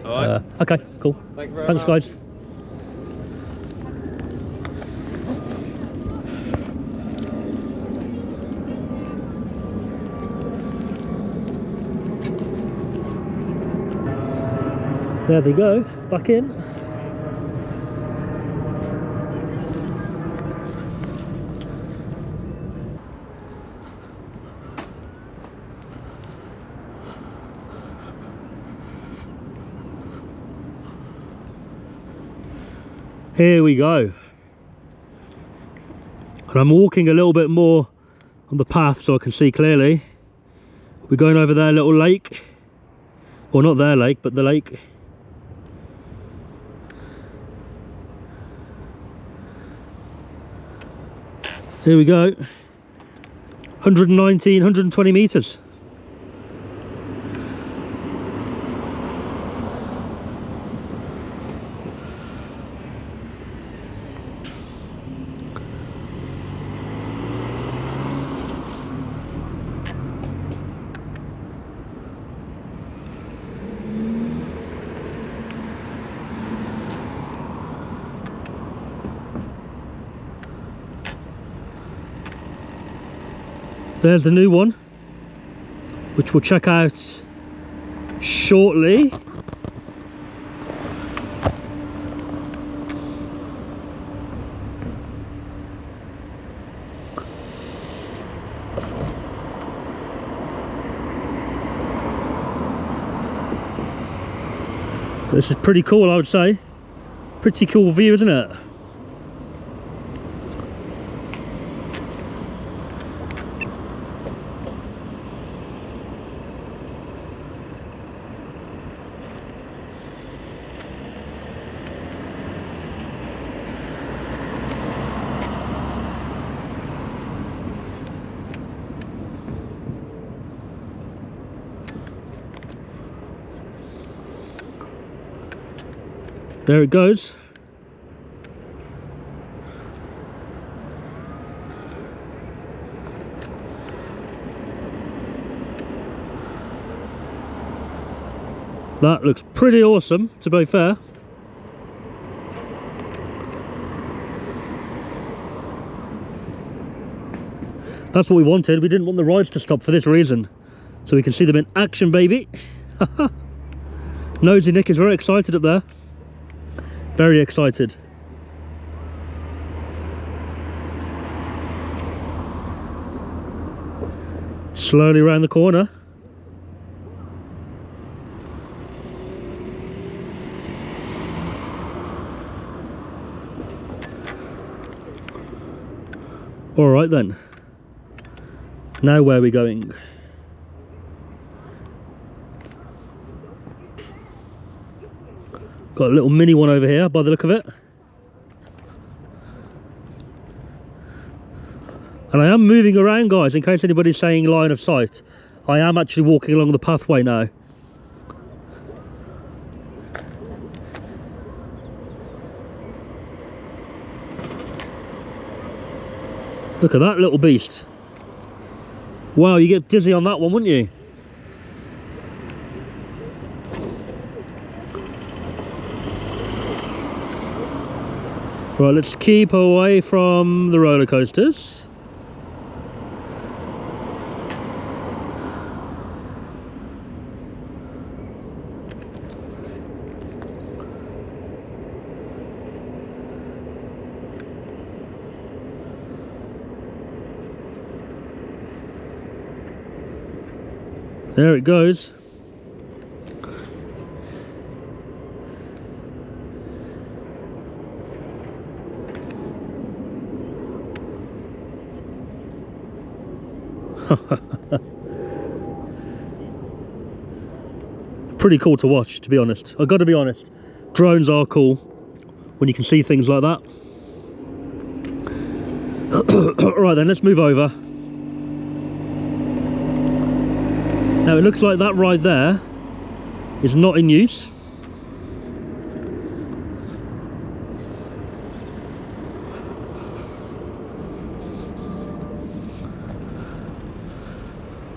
All right. Okay, cool. Thank you very Thanks, much. guys. There we go, back in. Here we go. And I'm walking a little bit more on the path so I can see clearly. We're going over their little lake. Well, not their lake, but the lake. Here we go. 119, 120 meters. There's the new one, which we'll check out shortly. This is pretty cool, I would say. Pretty cool view, isn't it? There it goes. That looks pretty awesome, to be fair. That's what we wanted. We didn't want the rides to stop for this reason. So we can see them in action, baby. Nosy Nick is very excited up there. Very excited. Slowly around the corner. All right then. Now where are we going? Got a little mini one over here by the look of it. And I am moving around, guys, in case anybody's saying line of sight. I am actually walking along the pathway now. Look at that little beast. Wow, you get dizzy on that one, wouldn't you? Right, let's keep away from the roller coasters. There it goes. Pretty cool to watch, to be honest. I've got to be honest. Drones are cool when you can see things like that. Right then, let's move over. Now it looks like that ride there is not in use.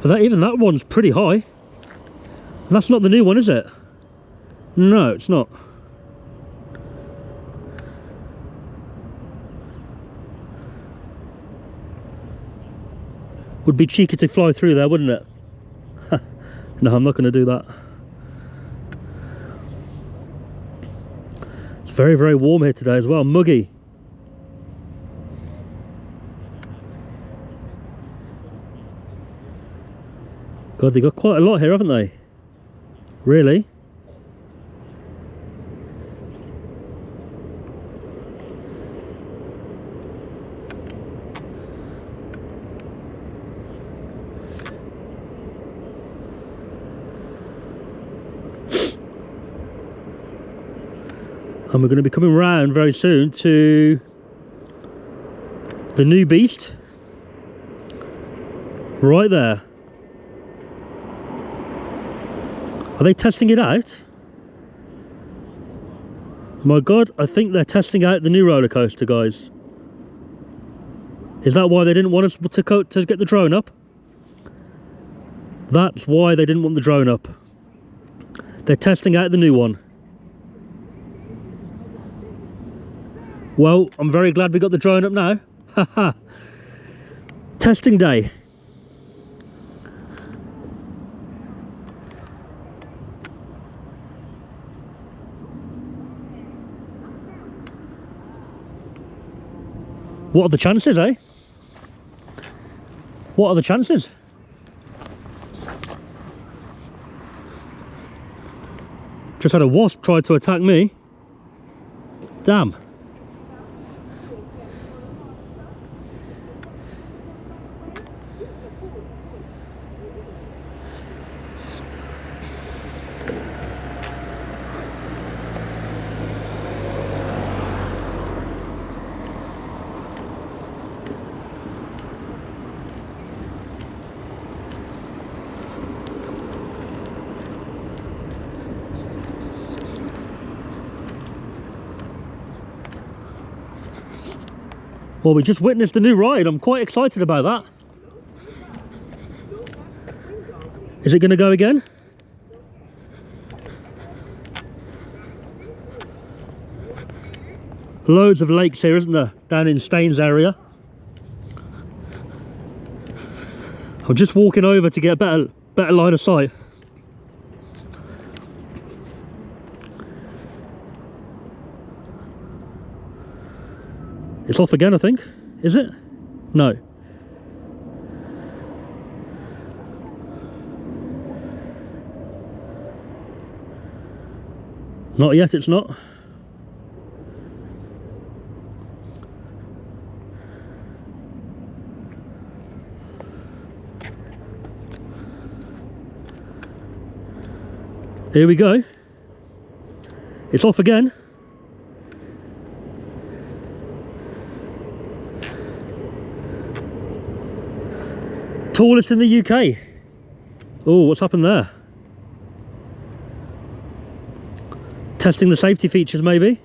But even that one's pretty high. And that's not the new one, is it? No, it's not. Would be cheeky to fly through there, wouldn't it? No, I'm not going to do that. It's very, very warm here today as well. Muggy. God, they got quite a lot here, haven't they? Really? And we're going to be coming round very soon to the new beast. Right there. Are they testing it out? My God, I think they're testing out the new roller coaster, guys. Is that why they didn't want us to get the drone up? That's why they didn't want the drone up. They're testing out the new one. Well, I'm very glad we got the drone up now. Haha. Testing day. What are the chances, eh? What are the chances? Just had a wasp try to attack me. Damn. Well, we just witnessed a new ride. I'm quite excited about that. Is it going to go again? Loads of lakes here, isn't there? Down in Staines area. I'm just walking over to get a better line of sight. It's off again, I think. Is it? No. Not yet, it's not. Here we go. It's off again. Tallest in the UK. Oh, what's happened there? Testing the safety features, maybe.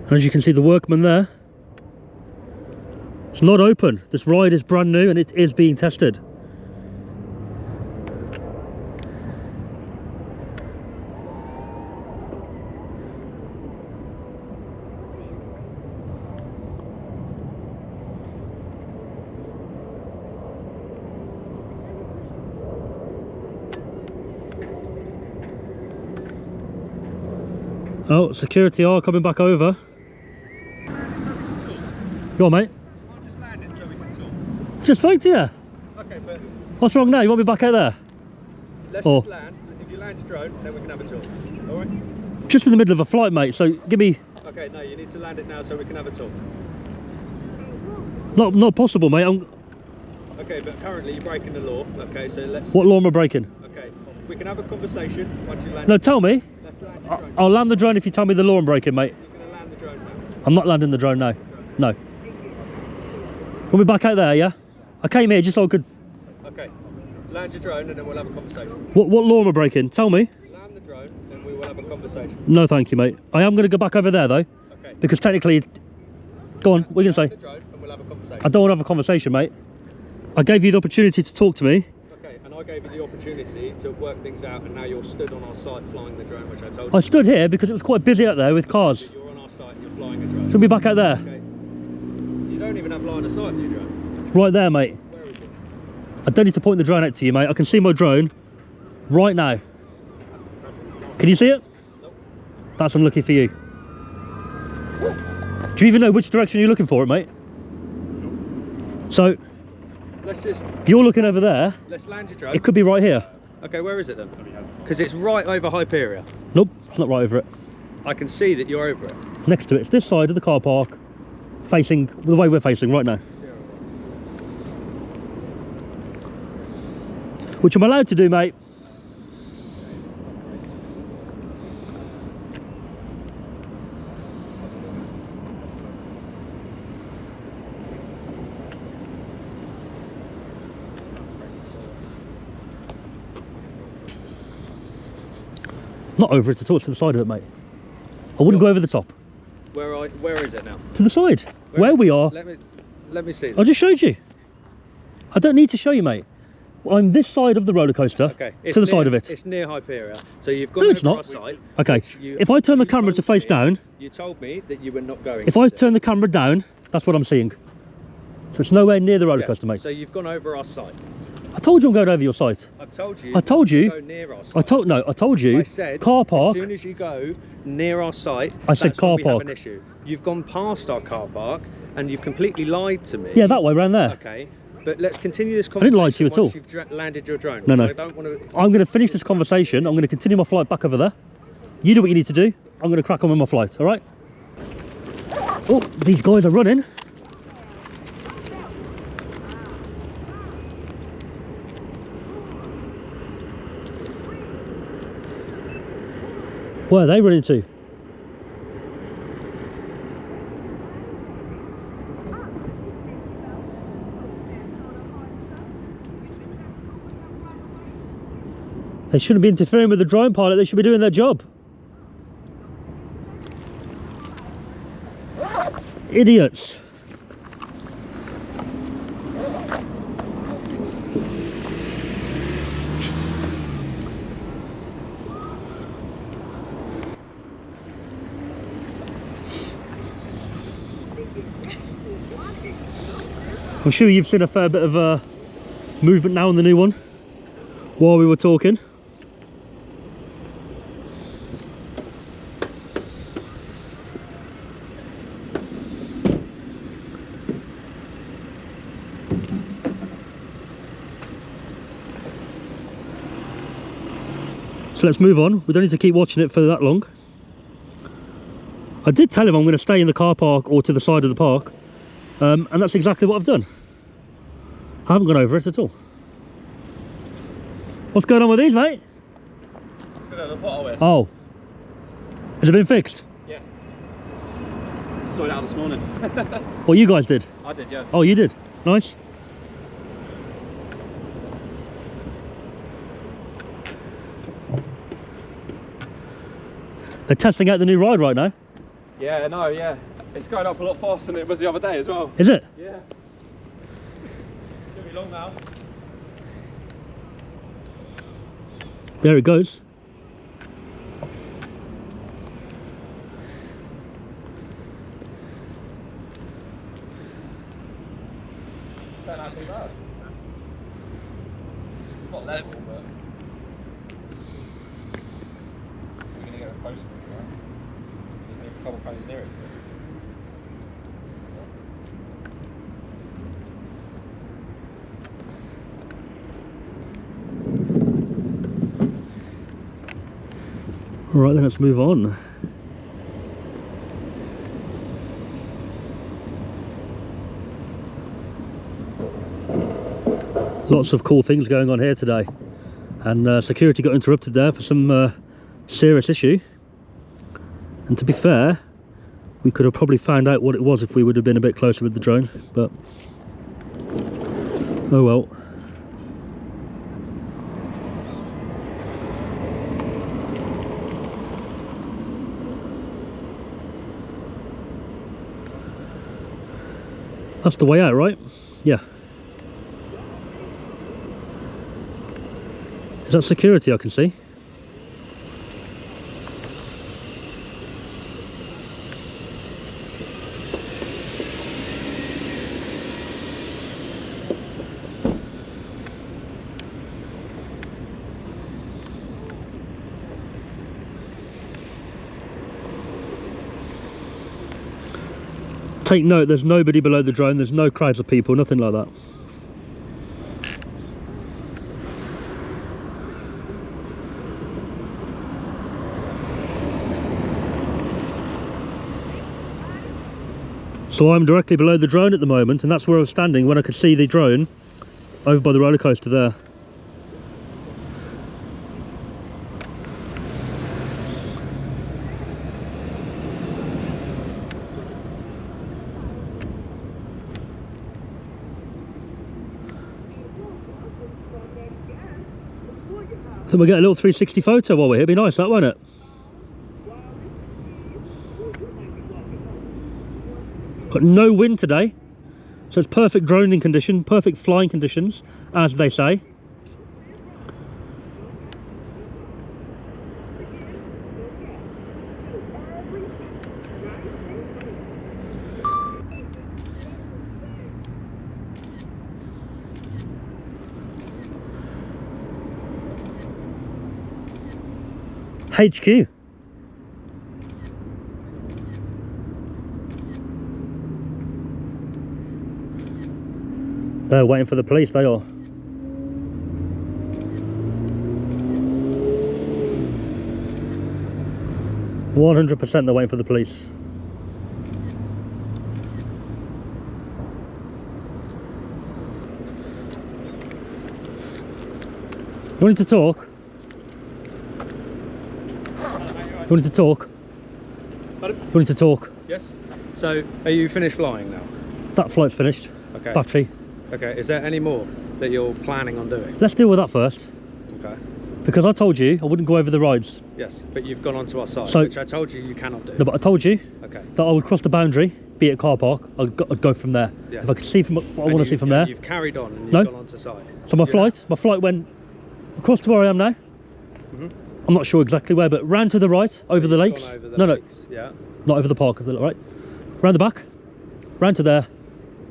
And as you can see, the workman there. It's not open. This ride is brand new and it is being tested. Oh, security are coming back over. Go on, mate. I'll just land it so we can talk. Just spoke to you. Okay, but What's wrong now? You want me back out there? let's Oh. just land. If you land your drone, then we can have a talk. Alright? Just in the middle of a flight, mate, so give me... Okay, no, you need to land it now so we can have a talk. Not possible, mate. Okay, but currently you're breaking the law. Okay, so let's... What law am I breaking? Okay, we can have a conversation once you land. No, tell me. Let's land your drone. I'll land the drone if you tell me the law I'm breaking, mate. You're going to land the drone now. I'm not landing the drone, no. No. We'll be back out there, yeah? I came here just so I could... Okay, land your drone and then we'll have a conversation. What law am I breaking? Tell me. Land the drone, then we will have a conversation. No, thank you, mate. I am going to go back over there, though. Okay. Because technically... Go on, what are you going Land to the say? drone and we'll have a conversation. I don't want to have a conversation, mate. I gave you the opportunity to talk to me. Okay, and I gave you the opportunity to work things out, and now you're stood on our site flying the drone, which I told you. I stood here because it was quite busy out there with cars. You're on our site and you're flying a drone. So we'll be back out there. Okay. You don't even have line of sight for your drone. Right there, mate. Where is it? I don't need to point the drone out to you, mate. I can see my drone right now. Can you see it? Nope. That's unlucky for you. Do you even know which direction you're looking for it, mate? So, Let's just, you're looking over there. let's land your drone. It could be right here. Okay, where is it then? Because it's right over Hyperia. Nope, it's not right over it. I can see that you're over it. Next to it. It's this side of the car park, facing the way we're facing right now. Which I'm allowed to do, mate. Not over it at all, it's to the side of it, mate. I wouldn't go over the top. Where is it now? To the side. Where we are. Let me see. I just showed you. I don't need to show you, mate. I'm this side of the roller coaster, Okay. to the side of it. It's near Hyperia. So you've gone No, it's over not. our site. Okay, which you- if I turn the you camera to told face me- down, You told me that you were not going. if I to. turn the camera down, that's what I'm seeing. So it's nowhere near the roller Yes, coaster, mate. So you've gone over our site. I told you I'm going over your site. I've told you. I told you. Go near our site. I told you. I said car park. As soon as you go near our site, I said that's when car we have park. an issue. You've gone past our car park and you've completely lied to me. Yeah, that way, around there. Okay, but let's continue this I conversation. didn't lie to you at all. Once you've landed your drone. No, no. I don't want to. I'm going to finish this conversation. I'm going to continue my flight back over there. You do what you need to do. I'm going to crack on with my flight, all right? Oh, these guys are running. Where are they running to? They shouldn't be interfering with the drone pilot. They should be doing their job. Idiots. I'm sure you've seen a fair bit of movement now on the new one while we were talking. So let's move on. We don't need to keep watching it for that long. I did tell him I'm going to stay in the car park or to the side of the park, and that's exactly what I've done. I haven't gone over it at all. What's going on with these, mate? It's going to the pothole. Oh. Has it been fixed? Yeah. Saw it out this morning. What you guys did? I did, yeah. Oh, you did? Nice. They're testing out the new ride right now. Yeah, no, yeah. It's going up a lot faster than it was the other day as well. Is it? Yeah. Gonna be long now. There it goes. Don't have too bad. Not level, but we're gonna get it closer, right? Just need a couple of planes near it. All right, then let's move on. Lots of cool things going on here today, and security got interrupted there for some serious issue. And to be fair, we could have probably found out what it was if we would have been a bit closer with the drone, but oh well. That's the way out, right? Yeah. Is that security I can see? Take note, there's nobody below the drone, there's no crowds of people, nothing like that. So I'm directly below the drone at the moment, and that's where I was standing when I could see the drone over by the roller coaster there. I think we'll get a little 360 photo while we're here. It'd be nice, that, won't it? Got no wind today, so it's perfect droning condition, perfect flying conditions, as they say. HQ. They're waiting for the police, they are. %, they're waiting for the police. You wanted to talk? You wanted to talk? Pardon? You wanted to talk? Yes. So, are you finished flying now? That flight's finished. Okay. Battery. Okay. Is there any more that you're planning on doing? Let's deal with that first. Okay. Because I told you I wouldn't go over the rides. Yes, but you've gone onto our site, So- which I told you cannot do. No, but I told you Okay. that I would cross the boundary, be it a car park, I'd go from there. Yeah. If I could see from what I And want to see from there. You've carried on and you've No. gone onto site. So my Yeah. flight went across to where I am now. Mhm. I'm not sure exactly where, but round to the right, over the You've lakes. gone over the No, lakes. Yeah. not over the park, right? Round the back, round to there,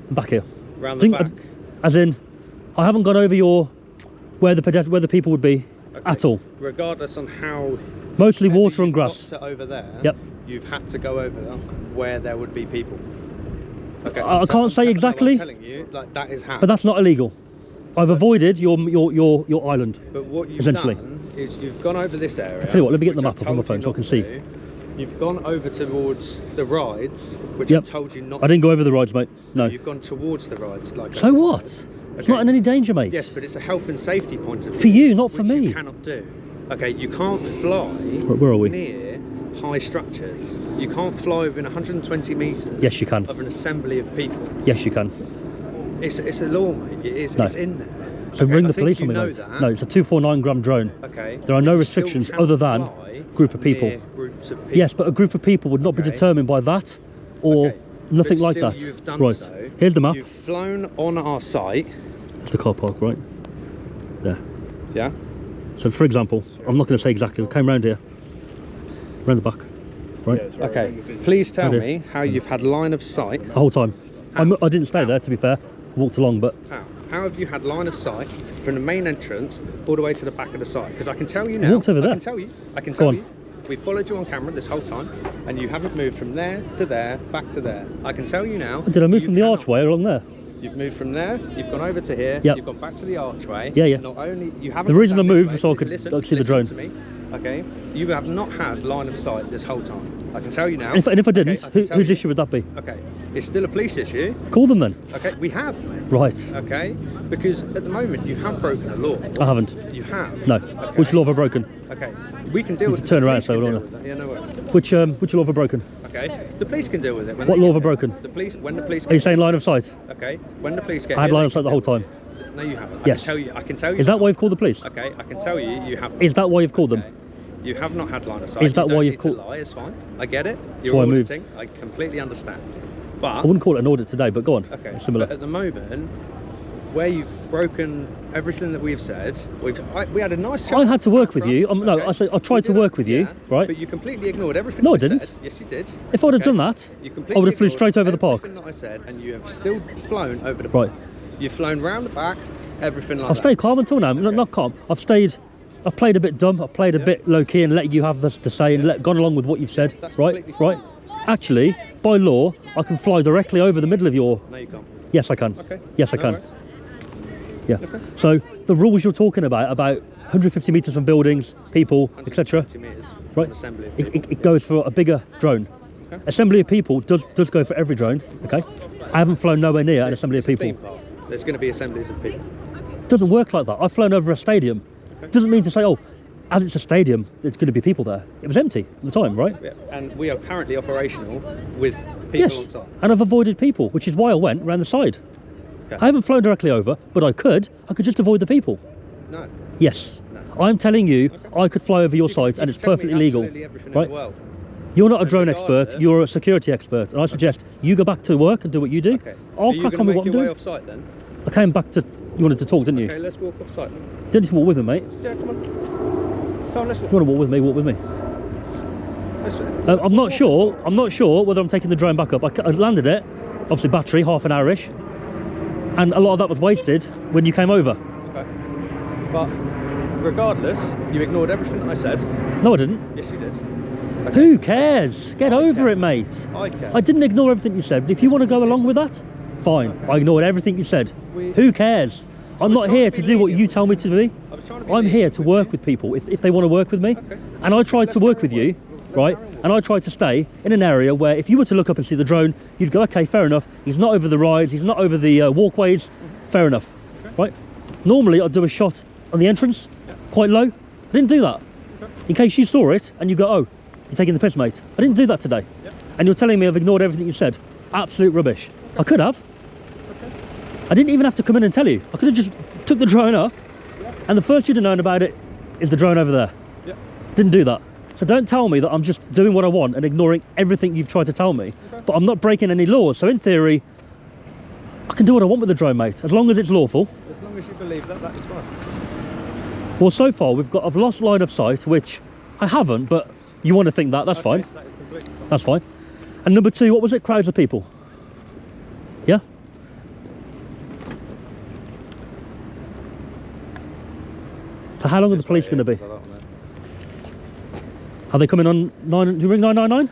and back here. Round the back. As in, I haven't gone over where the people would be Okay. at all. Regardless on how Mostly heavy water and you've grass. got to over there. Yep. You've had to go over where there would be people. Okay. I can't I'm say telling- exactly. I'm telling you, like that is how. But that's not illegal. I've avoided your island. But what you've essentially. done is you've gone over this area. I'll tell you what, let me get the which map I've up on my told phone you so I not can to see. do. You've gone over towards the rides, which Yep. I've told you not. I didn't go over the rides, mate. No. You've gone towards the rides, like. I So just what? said. It's Okay. not in any danger, mate. Yes, but it's a health and safety point of view. For you, not for which me. You cannot do. Okay, you can't fly. Where are we? Near high structures. You can't fly within 120 meters. Yes, you can. Of an assembly of people. Yes, you can. It's a law, mate. It is. No. It's in there. So Okay, ring I the think police you on me, know mate. that. No, it's a 249-gram drone. Okay. There are no You still restrictions can other than fly group of people. near groups of people. Yes, but a group of people would not be Okay. determined by that or Okay. nothing But like still that. You've done Right. so. Here's the map. You've flown on our site. It's the car park, right? There. Yeah. So, for example, I'm not going to say exactly. We came round here, round the back, right? Okay. Please tell Okay. me how you've had line of sight. The whole time. I didn't stay there, to be fair. I walked along, but How have you had line of sight from the main entrance all the way to the back of the site? Because I can tell you now. I walked over there. I can tell you. I can Go tell on. you. We followed you on camera this whole time, and you haven't moved from there to there, back to there. I can tell you now. did I move you from the cannot. archway along there? You've moved from there. You've gone over to here. Yep. You've gone back to the archway. Yeah, yeah. Not only you haven't. The reason gone I down moved this was so I way, could listen, see the listen drone. To me, okay. You have not had line of sight this whole time. I can tell you now. And if I didn't, Okay, I can tell whose you. issue would that be? Okay. It's still a police issue. Call them then. Okay. We have, mate. Right. Okay, because at the moment you have broken a law. I haven't. You have. No. Okay. Which law have I broken? Okay, we can deal You with need it. to turn The around police so can we deal don't with it. Yeah, no worries. Which law have I broken? Okay, the police can deal with it. When What they law get have I there. broken? The police, when the police. Are you Get saying line of sight? Okay, when the police get. I had here, line they of sight can the whole deal time. with it. No, you haven't. Yes. I can tell you. Is that now. why you've called the police? Okay, I can tell you. You have. Is that why you've called them? Okay. You have not had line of sight. Is that You don't why you've need to called- lie? It's fine. I get it. That's You're why I moved. auditing. I completely understand. But I wouldn't call it an audit today, but go on. okay, Similar. but at the moment, where you've broken everything that we've said, we had a nice chat. I had to work with front, you. No, okay? I said I We tried to did work that, with you, yeah, right? But you completely ignored everything. No, I that didn't. said. Yes, you did. If I'd have Okay? done that, You I completely would have flew ignored straight over the park. everything that I said, and you have still flown over the Right. park. You've flown round the back, everything like I've that. stayed calm until now. Not calm. I've played a bit dumb. I've played a Yeah. bit low key and let you have the say and gone along with what you've said. That's Right, completely fine. right. Actually, by law, I can fly directly over the middle of your. No, you can't. Yes, I can. Okay. Yes, I No can. worries. Yeah. Okay. So the rules you're talking about 150 meters from buildings, people, etc. 120 metres from Right. an assembly of It people. goes for a bigger drone. Okay. Assembly of people does go for every drone. Okay. I haven't flown nowhere near an assembly of It's a people. theme park. There's going to be assemblies of people. It doesn't work like that. I've flown over a stadium. Okay. Doesn't mean to say, oh, as it's a stadium, there's going to be people there. It was empty at the time, right? Yeah. And we are currently operational with people on Yes. site. And I've avoided people, which is why I went round the side. Okay. I haven't flown directly over, but I could just avoid the people. No. Yes. No. I'm telling you, Okay. I could fly over your You site can and it's tell me perfectly legal. absolutely everything Right? in the world. You're not a And drone expert, regardless- you're a security expert. And I suggest you go back to work and do what you do. Okay. I'll Are you crack gonna on with make what I'm your way doing. off site then? I came back to, you wanted to talk, didn't you? Okay, let's walk off site then. You don't need to walk with me, mate. Yeah, come on. Come on, let's If walk. you want to walk with me, walk with me. I'm not sure whether I'm taking the drone back up. I landed it, obviously battery, half an hour-ish. And a lot of that was wasted when you came over. Okay. But regardless, you ignored everything that I said. No, I didn't. Yes, you did. Who cares? Get over care. it, mate. I care. I didn't ignore everything you said. But if you want to go along with that, fine. I ignored everything you said. Who cares? I'm not here to do what you tell me to be. I'm here to work with people if they want to work with me. Okay. And I tried to work with you, right? And I tried to stay in an area where if you were to look up and see the drone, you'd go, okay, fair enough. He's not over the rides. He's not over the walkways. Fair enough, right? Normally, I'd do a shot on the entrance, quite low. I didn't do that. In case you saw it and you go, oh, you're taking the piss, mate. I didn't do that today. And you're telling me I've ignored everything you said. Absolute rubbish. I could have. I didn't even have to come in and tell you. I could have just took the drone up, and the first you'd have known about it is the drone over there. Didn't do that. So don't tell me that I'm just doing what I want and ignoring everything you've tried to tell me. But I'm not breaking any laws. So in theory, I can do what I want with the drone, mate, as long as it's lawful. As long as you believe that, that is fine. Well, so far I've lost line of sight, which I haven't, but you want to think that, that's fine. That is completely fine. That's fine. And number two, what was it? Crowds of people. Yeah? So how long are the police going to be? Are they coming on 9? Do you ring 999?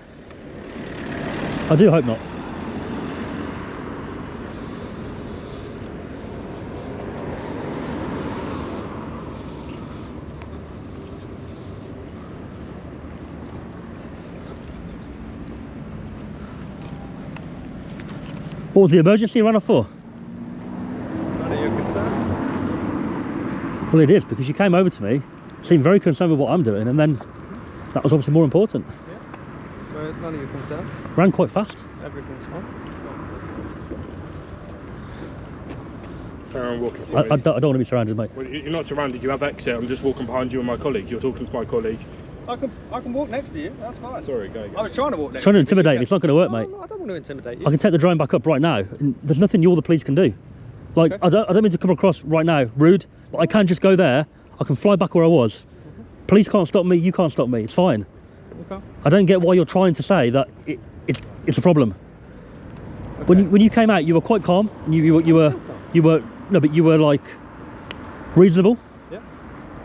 I do hope not. What was the emergency run off for? None of your concern? Well, it is, because you came over to me, seemed very concerned with what I'm doing, and then that was obviously more important. Yeah. So it's none of your concern? Ran quite fast. Everything's fine. Carry on walking. I don't want to be surrounded, mate. Well, you're not surrounded. You have exit. I'm just walking behind you and my colleague. You're talking to my colleague. I can walk next to you. That's fine. Sorry, go. I was trying to walk next. Trying to you. intimidate me, it's not going to work, mate. No, I don't want to intimidate you. I can take the drone back up right now, and there's nothing you or the police can do. Like, Okay. I don't mean to come across right now rude, but I can just go there. I can fly back where I was. Police can't stop me. You can't stop me. It's fine. Okay. I don't get why you're trying to say that it's a problem. Okay. When you came out, you were quite calm. And you were like reasonable. Yeah.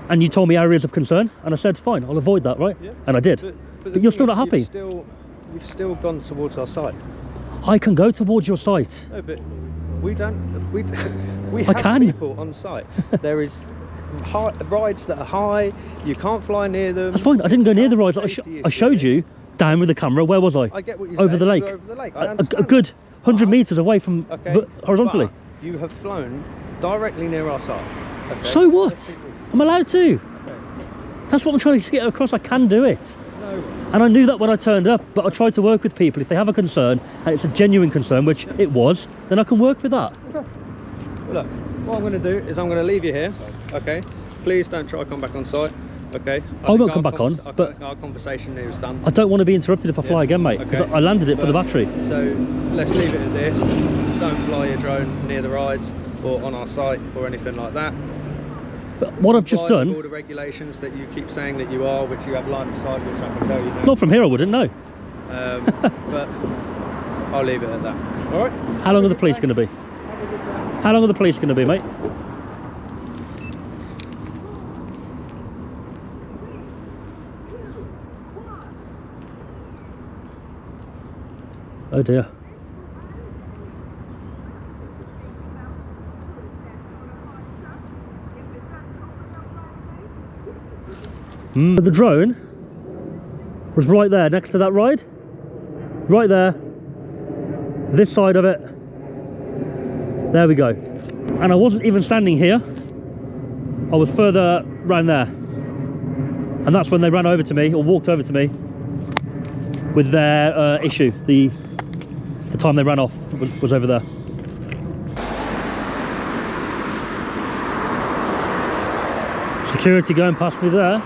And you told me areas of concern, and I said, fine, I'll avoid that, right? Yeah. And I did. But But you're still not happy. You've still gone towards our site. I can go towards your site. No, but we don't. We I have can. people on site. There is rides that are high. You can't fly near them. That's fine. I didn't go near the rides. Safety I showed issue. you down with the camera. Where was I? I get what you're over saying. the lake. You're over the lake. I A understand. good 100 But- meters away from Okay. horizontally. But you have flown directly near our site. Okay? So what? I'm allowed to. Okay. That's what I'm trying to get across. I can do it. No. And I knew that when I turned up, but I tried to work with people. If they have a concern, and it's a genuine concern, which it was, then I can work with that. Okay. Well, look, what I'm going to do is I'm going to leave you here. Okay. Please don't try to come back on site. Okay. I won't come back on, but our conversation here is done. I don't want to be interrupted if I fly again, mate, because Okay. I landed it for the But- battery. So let's leave it at this. Don't fly your drone near the rides or on our site or anything like that. But what I've just Comply with done, all the regulations that you keep saying that you are, which you have line of sight, which I can tell you now. not from here, I wouldn't know. But I'll leave it at that. All right. How long are the police going to be? How long are the police going to be, mate? Oh dear. But the drone was right there next to that ride. Right there. This side of it. There we go. And I wasn't even standing here. I was further round there. And that's when they ran over to me, or walked over to me, with their issue. The time they ran off was over there. Security going past me there.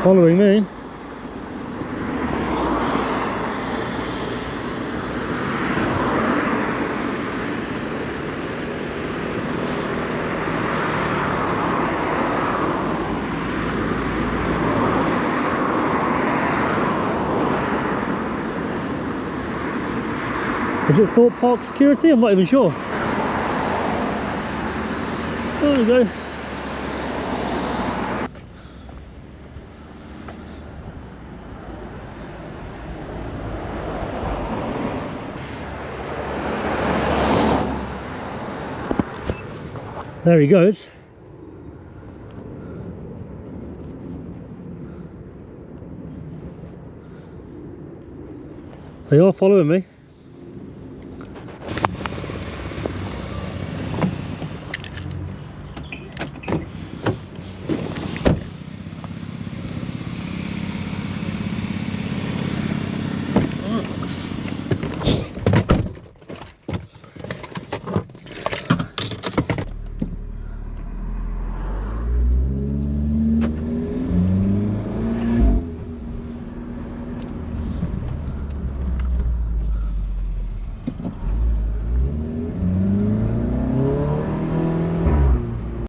Following me. Is it Thorpe Park security? I'm not even sure. There we go. There he goes. They are following me.